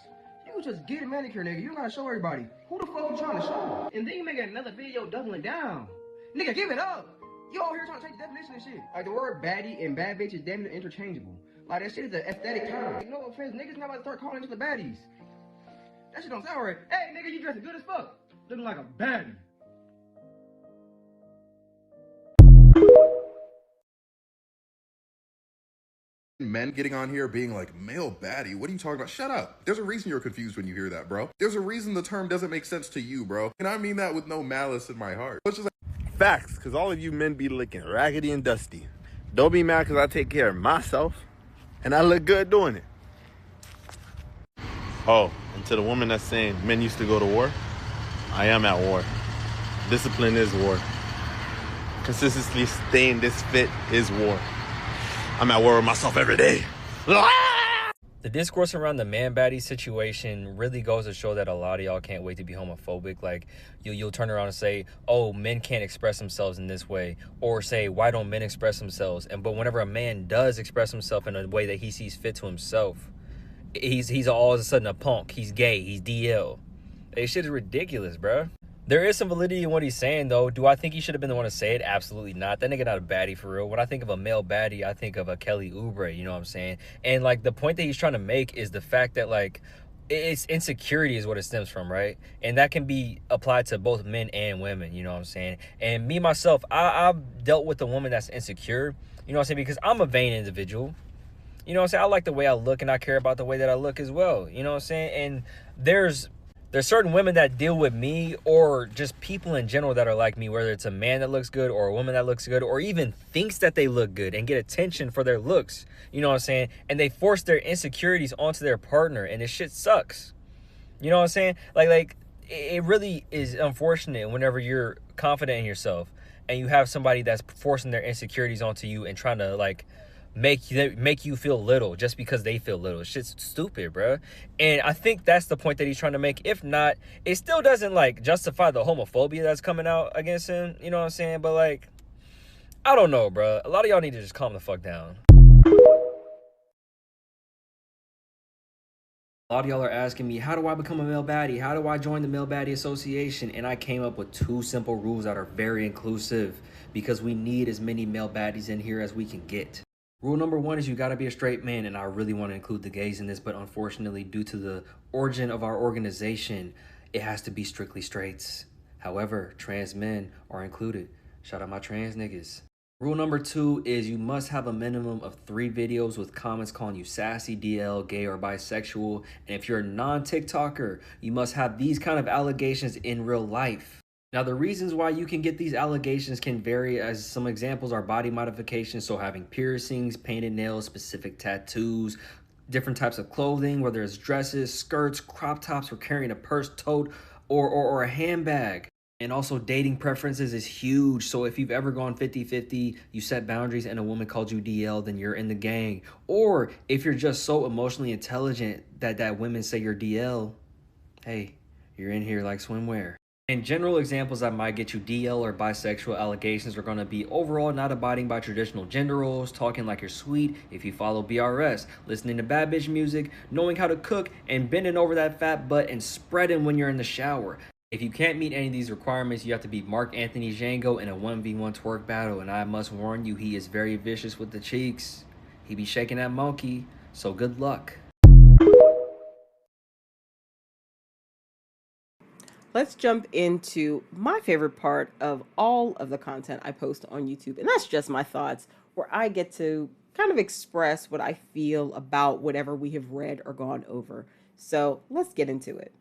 You just get a manicure, nigga. You don't gotta show everybody. Who the fuck you trying to show? And then you make another video doubling down. Nigga, give it up. You all here trying to take the definition and shit. Like, the word baddie and bad bitch is damn near interchangeable. Like, that shit is an aesthetic term. Like, no offense, niggas not about to start calling each other baddies. That shit don't sound right. Hey, nigga, you dressing good as fuck. Looking like a baddie.
Men getting on here being like, male baddie, what are you talking about? Shut up. There's a reason you're confused when you hear that, bro. There's a reason the term doesn't make sense to you, bro. And I mean that with no malice in my heart. It's just like,
facts, because all of you men be looking raggedy and dusty. Don't be mad because I take care of myself, and I look good doing it. Oh, and to the woman that's saying men used to go to war, I am at war. Discipline is war. Consistently staying this fit is war. I'm at war with myself every day.
The discourse around the man baddie situation really goes to show that a lot of y'all can't wait to be homophobic. Like, you'll turn around and say, oh, men can't express themselves in this way. Or say, why don't men express themselves? But whenever a man does express himself in a way that he sees fit to himself, he's all of a sudden a punk. He's gay. He's DL. This shit is ridiculous, bro. There is some validity in what he's saying, though. Do I think he should have been the one to say it? Absolutely not. That nigga not a baddie for real. When I think of a male baddie, I think of a Kelly Oubre, you know what I'm saying? And, like, the point that he's trying to make is the fact that, like, it's insecurity is what it stems from, right? And that can be applied to both men and women, you know what I'm saying? And me, myself, I've dealt with a woman that's insecure, you know what I'm saying? Because I'm a vain individual. You know what I'm saying? I like the way I look, and I care about the way that I look as well, you know what I'm saying? And there's certain women that deal with me, or just people in general that are like me, whether it's a man that looks good or a woman that looks good or even thinks that they look good and get attention for their looks, you know what I'm saying? And they force their insecurities onto their partner, and this shit sucks. You know what I'm saying? Like it really is unfortunate whenever you're confident in yourself and you have somebody that's forcing their insecurities onto you and trying to, like, make you feel little just because they feel little. Shit's stupid, bro. And I think that's the point that he's trying to make. If not, it still doesn't, like, justify the homophobia that's coming out against him, you know what I'm saying? But, like, I don't know, bro. A lot of y'all need to just calm the fuck down. A lot of y'all are asking me, how do I become a male baddie? How do I join the Male Baddie Association? And I came up with 2 simple rules that are very inclusive because we need as many male baddies in here as we can get. Rule number 1 is you gotta be a straight man, and I really want to include the gays in this, but unfortunately, due to the origin of our organization, it has to be strictly straights. However, trans men are included. Shout out my trans niggas. Rule number 2 is you must have a minimum of 3 videos with comments calling you sassy, DL, gay, or bisexual. And if you're a non-TikToker, you must have these kind of allegations in real life. Now, the reasons why you can get these allegations can vary, as some examples are body modifications, so having piercings, painted nails, specific tattoos, different types of clothing, whether it's dresses, skirts, crop tops, or carrying a purse, tote, or a handbag. And also dating preferences is huge. So if you've ever gone 50-50, you set boundaries and a woman called you DL, then you're in the gang. Or if you're just so emotionally intelligent that women say you're DL, hey, you're in here like swimwear. And general examples that might get you DL or bisexual allegations are going to be overall not abiding by traditional gender roles, talking like you're sweet if you follow BRS, listening to bad bitch music, knowing how to cook, and bending over that fat butt and spreading when you're in the shower. If you can't meet any of these requirements, you have to be Mark Anthony Django in a 1v1 twerk battle, and I must warn you, he is very vicious with the cheeks. He be shaking that monkey, so good luck.
Let's jump into my favorite part of all of the content I post on YouTube, and that's just my thoughts, where I get to kind of express what I feel about whatever we have read or gone over. So let's get into it.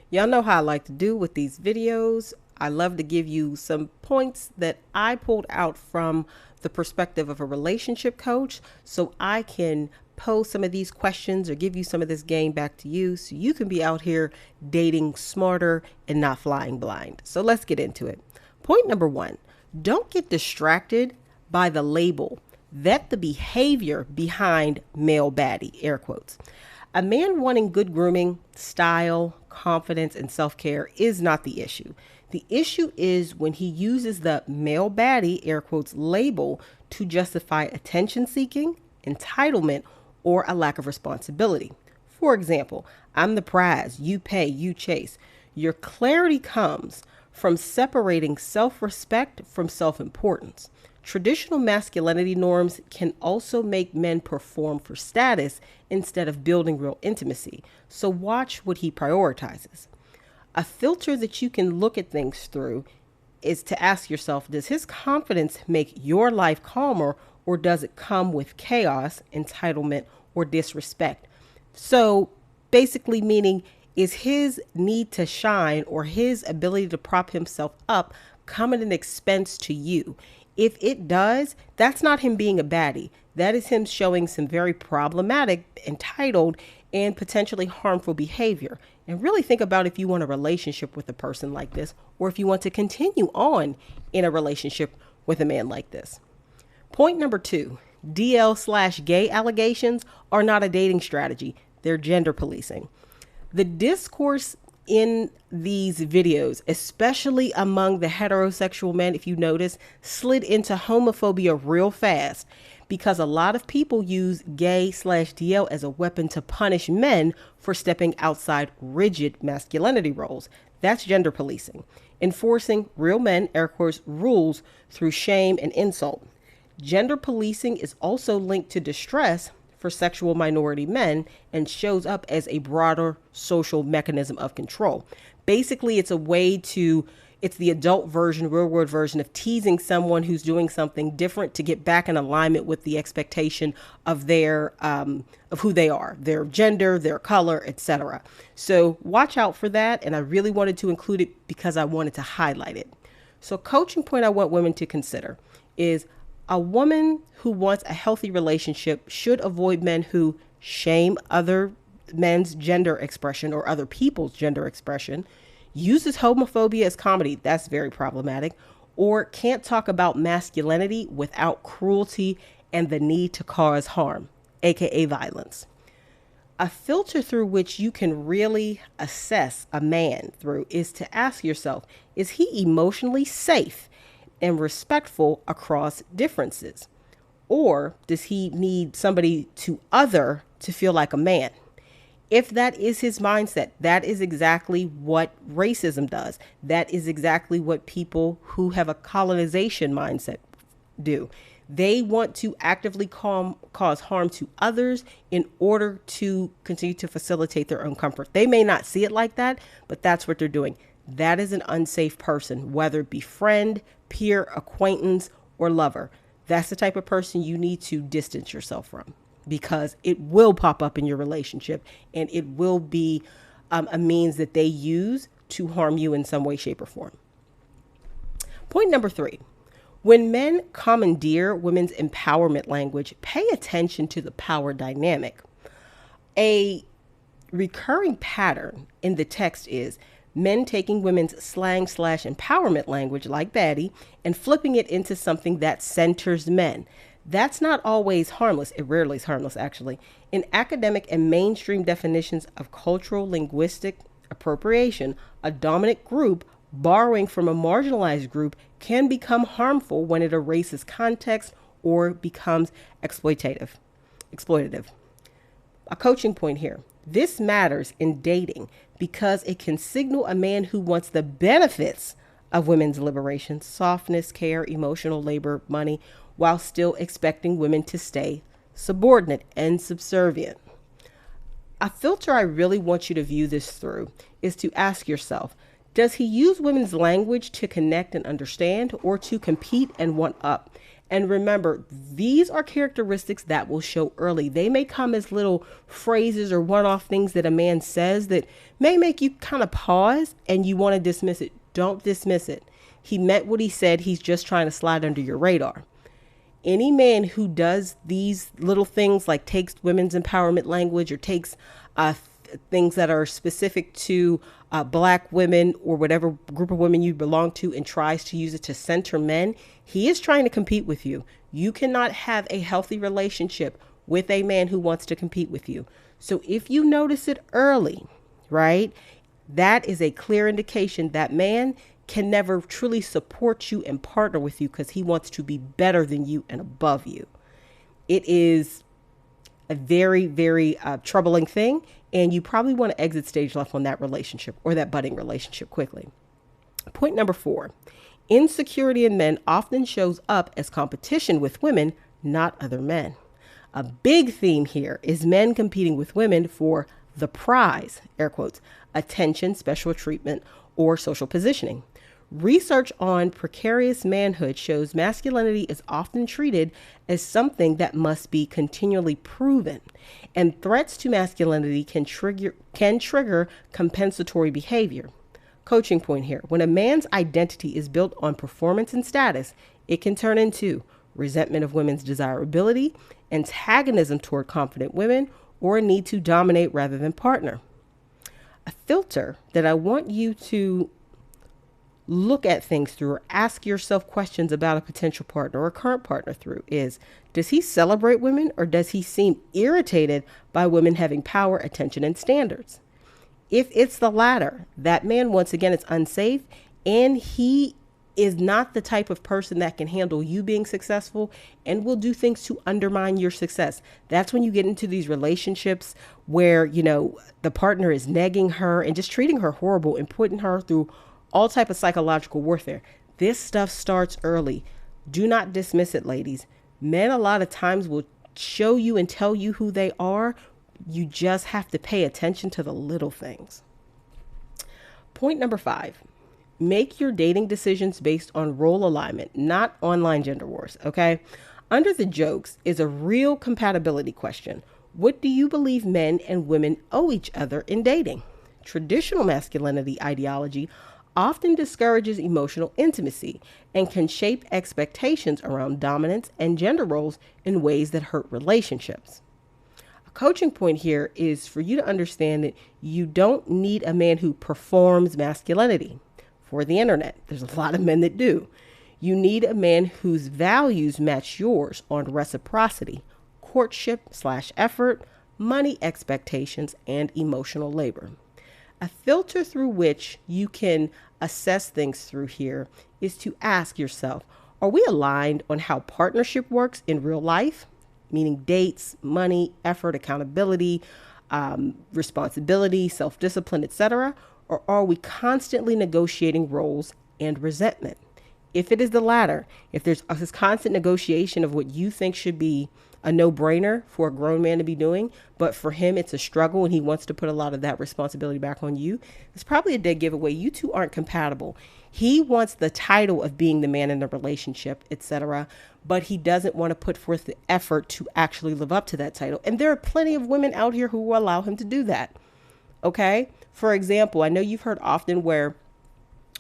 Y'all know how I like to do with these videos. I love to give you some points that I pulled out from the perspective of a relationship coach, so I can pose some of these questions or give you some of this game back to you so you can be out here dating smarter and not flying blind. So let's get into it. Point number 1, don't get distracted by the label. Vet the behavior behind male baddie, air quotes. A man wanting good grooming, style, confidence, and self-care is not the issue. The issue is when he uses the male baddie, air quotes, label to justify attention seeking, entitlement, or a lack of responsibility. For example, I'm the prize, you pay, you chase. Your clarity comes from separating self-respect from self-importance. Traditional masculinity norms can also make men perform for status instead of building real intimacy. So watch what he prioritizes. A filter that you can look at things through is to ask yourself, does his confidence make your life calmer, or does it come with chaos, entitlement, or disrespect? So basically meaning, is his need to shine or his ability to prop himself up come at an expense to you? If it does, that's not him being a baddie. That is him showing some very problematic, entitled, and potentially harmful behavior. And really think about if you want a relationship with a person like this, or if you want to continue on in a relationship with a man like this. Point number 2, DL/gay allegations are not a dating strategy. They're gender policing. The discourse in these videos, especially among the heterosexual men, if you notice, slid into homophobia real fast because a lot of people use gay/DL as a weapon to punish men for stepping outside rigid masculinity roles. That's gender policing, enforcing real men, air quotes, rules through shame and insult. Gender policing is also linked to distress for sexual minority men and shows up as a broader social mechanism of control. Basically, it's the adult version, real world version of teasing someone who's doing something different to get back in alignment with the expectation of of who they are, their gender, their color, etc. So watch out for that. And I really wanted to include it because I wanted to highlight it. So coaching point I want women to consider is a woman who wants a healthy relationship should avoid men who shame other men's gender expression or other people's gender expression, uses homophobia as comedy, that's very problematic, or can't talk about masculinity without cruelty and the need to cause harm, aka violence. A filter through which you can really assess a man through is to ask yourself, is he emotionally safe and respectful across differences? Or does he need somebody to other to feel like a man? If that is his mindset, that is exactly what racism does. That is exactly what people who have a colonization mindset do. They want to actively cause harm to others in order to continue to facilitate their own comfort. They may not see it like that, but that's what they're doing. That is an unsafe person, whether it be friend, peer, acquaintance, or lover. That's the type of person you need to distance yourself from, because it will pop up in your relationship and it will be a means that they use to harm you in some way, shape, or form. Point number 3. When men commandeer women's empowerment language, pay attention to the power dynamic. A recurring pattern in the text is men taking women's slang/empowerment language like Baddie and flipping it into something that centers men. That's not always harmless. It rarely is harmless, actually. In academic and mainstream definitions of cultural linguistic appropriation, a dominant group borrowing from a marginalized group can become harmful when it erases context or becomes exploitative. A coaching point here. This matters in dating because it can signal a man who wants the benefits of women's liberation, softness, care, emotional labor, money, while still expecting women to stay subordinate and subservient. A filter I really want you to view this through is to ask yourself, does he use women's language to connect and understand, or to compete and one up? And remember, these are characteristics that will show early. They may come as little phrases or one-off things that a man says that may make you kind of pause and you want to dismiss it. Don't dismiss it. He meant what he said. He's just trying to slide under your radar. Any man who does these little things, like takes women's empowerment language or takes things that are specific to Black women or whatever group of women you belong to and tries to use it to center men, he is trying to compete with you. You cannot have a healthy relationship with a man who wants to compete with you. So if you notice it early, right, that is a clear indication that man can never truly support you and partner with you because he wants to be better than you and above you. It is a very, very troubling thing. And you probably want to exit stage left on that relationship or that budding relationship quickly. Point number 4, insecurity in men often shows up as competition with women, not other men. A big theme here is men competing with women for the prize, air quotes, attention, special treatment, or social positioning. Research on precarious manhood shows masculinity is often treated as something that must be continually proven, and threats to masculinity can trigger compensatory behavior. Coaching point here. When a man's identity is built on performance and status, it can turn into resentment of women's desirability, antagonism toward confident women, or a need to dominate rather than partner. A filter that I want you to look at things through or ask yourself questions about a potential partner or a current partner through is, does he celebrate women or does he seem irritated by women having power, attention, and standards? If it's the latter, that man, once again, is unsafe and he is not the type of person that can handle you being successful and will do things to undermine your success. That's when you get into these relationships where, you know, the partner is negging her and just treating her horrible and putting her through all type of psychological warfare. This stuff starts early. Do not dismiss it, ladies. Men a lot of times will show you and tell you who they are. You just have to pay attention to the little things. Point number 5, make your dating decisions based on role alignment, not online gender wars, okay? Under the jokes is a real compatibility question. What do you believe men and women owe each other in dating? Traditional masculinity ideology often discourages emotional intimacy and can shape expectations around dominance and gender roles in ways that hurt relationships. A coaching point here is for you to understand that you don't need a man who performs masculinity for the internet. There's a lot of men that do. You need a man whose values match yours on reciprocity, courtship/effort, money expectations, and emotional labor. A filter through which you can assess things through here is to ask yourself, are we aligned on how partnership works in real life? Meaning dates, money, effort, accountability, responsibility, self-discipline, etc.? Or are we constantly negotiating roles and resentment? If it is the latter, if there's this constant negotiation of what you think should be a no-brainer for a grown man to be doing, but for him it's a struggle and he wants to put a lot of that responsibility back on you, it's probably a dead giveaway. You two aren't compatible. He wants the title of being the man in the relationship, etc., but he doesn't want to put forth the effort to actually live up to that title. And there are plenty of women out here who will allow him to do that. Okay? For example, I know you've heard often where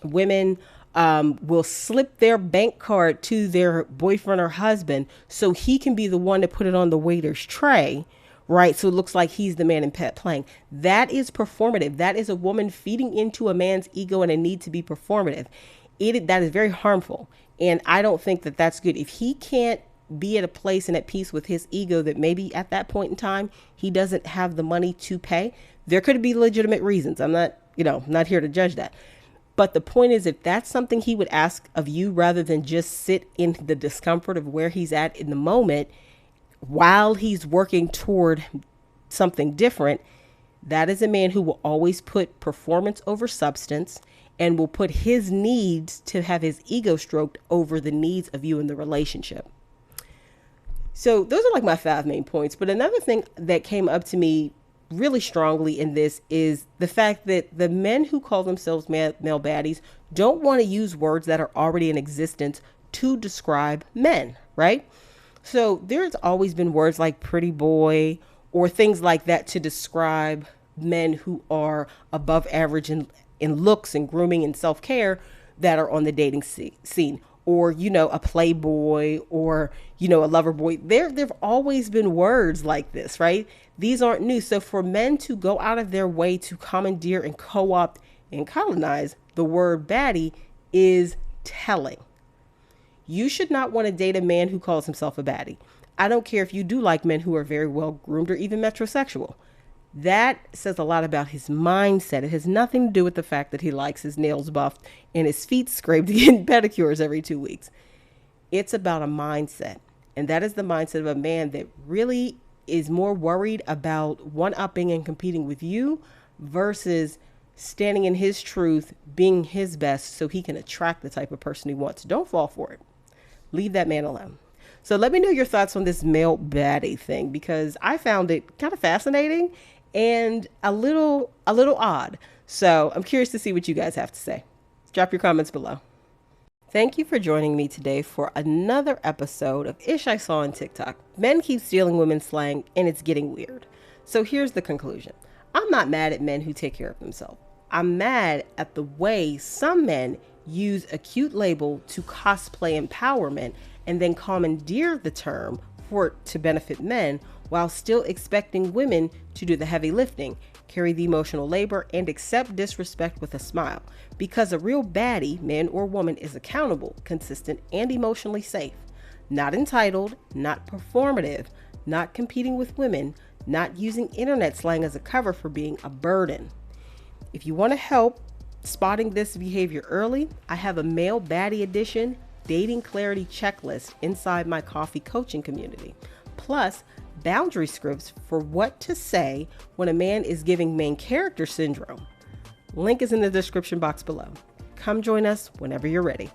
women will slip their bank card to their boyfriend or husband so he can be the one to put it on the waiter's tray, right? So it looks like he's the man in pet playing. That is performative. That is a woman feeding into a man's ego and a need to be performative. That is very harmful. And I don't think that that's good. If he can't be at a place and at peace with his ego that maybe at that point in time, he doesn't have the money to pay, there could be legitimate reasons. I'm not here to judge that. But the point is, if that's something he would ask of you rather than just sit in the discomfort of where he's at in the moment while he's working toward something different, that is a man who will always put performance over substance and will put his needs to have his ego stroked over the needs of you in the relationship. So those are like my 5 main points. But another thing that came up to me really strongly in this is the fact that the men who call themselves male baddies don't want to use words that are already in existence to describe men, right? So there's always been words like pretty boy or things like that to describe men who are above average in looks and grooming and self-care that are on the dating scene. Or, a playboy or, a lover boy. There've always been words like this, right? These aren't new. So for men to go out of their way to commandeer and co-opt and colonize the word baddie is telling. You should not want to date a man who calls himself a baddie. I don't care if you do like men who are very well groomed or even metrosexual. That says a lot about his mindset. It has nothing to do with the fact that he likes his nails buffed and his feet scraped and getting pedicures every 2 weeks. It's about a mindset. And that is the mindset of a man that really is more worried about one-upping and competing with you versus standing in his truth, being his best so he can attract the type of person he wants. Don't fall for it. Leave that man alone. So let me know your thoughts on this male baddie thing, because I found it kind of fascinating and a little odd. So I'm curious to see what you guys have to say. Drop your comments below. Thank you for joining me today for another episode of Ish I Saw on TikTok. Men keep stealing women's slang and it's getting weird. So here's the conclusion. I'm not mad at men who take care of themselves. I'm mad at the way some men use a cute label to cosplay empowerment and then commandeer the term for it to benefit men while still expecting women to do the heavy lifting, carry the emotional labor, and accept disrespect with a smile. Because a real baddie, man or woman, is accountable, consistent, and emotionally safe. Not entitled, not performative, not competing with women, not using internet slang as a cover for being a burden. If you want to help spotting this behavior early, I have a male baddie edition dating clarity checklist inside my coffee coaching community. Plus, boundary scripts for what to say when a man is giving main character syndrome. Link is in the description box below. Come join us whenever you're ready.